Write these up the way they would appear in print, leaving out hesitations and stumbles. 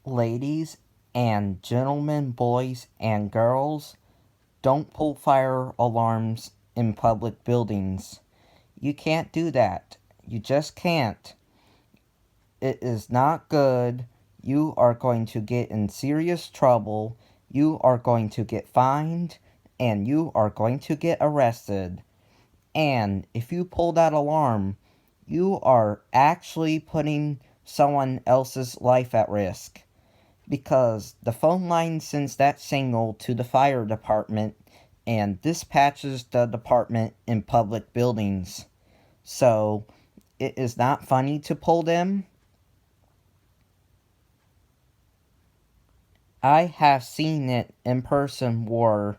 Ladies and gentlemen, boys and girls, don't pull fire alarms in public buildings. You can't do that. You just can't. It is not good. You are going to get in serious trouble. You are going to get fined. And you are going to get arrested. And if you pull that alarm, you are actually putting someone else's life at risk. Because the phone line sends that signal to the fire department and dispatches the department in public buildings. So, it is not funny to pull them. I have seen it in person where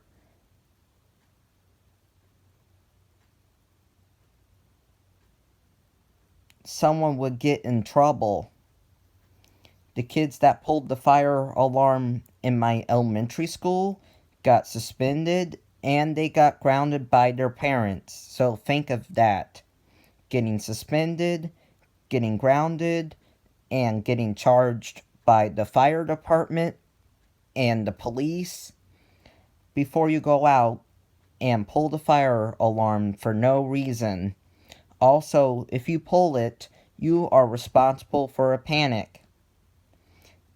someone would get in trouble. The kids that pulled the fire alarm in my elementary school got suspended and they got grounded by their parents. So think of that. Getting suspended, getting grounded, and getting charged by the fire department and the police before you go out and pull the fire alarm for no reason. Also, if you pull it, you are responsible for a panic.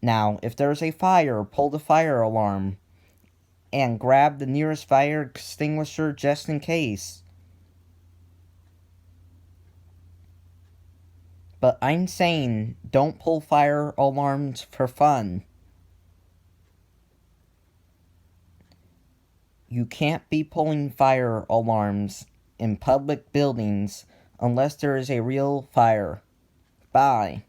Now, if there's a fire, pull the fire alarm and grab the nearest fire extinguisher just in case. But I'm saying, don't pull fire alarms for fun. You can't be pulling fire alarms in public buildings unless there is a real fire. Bye.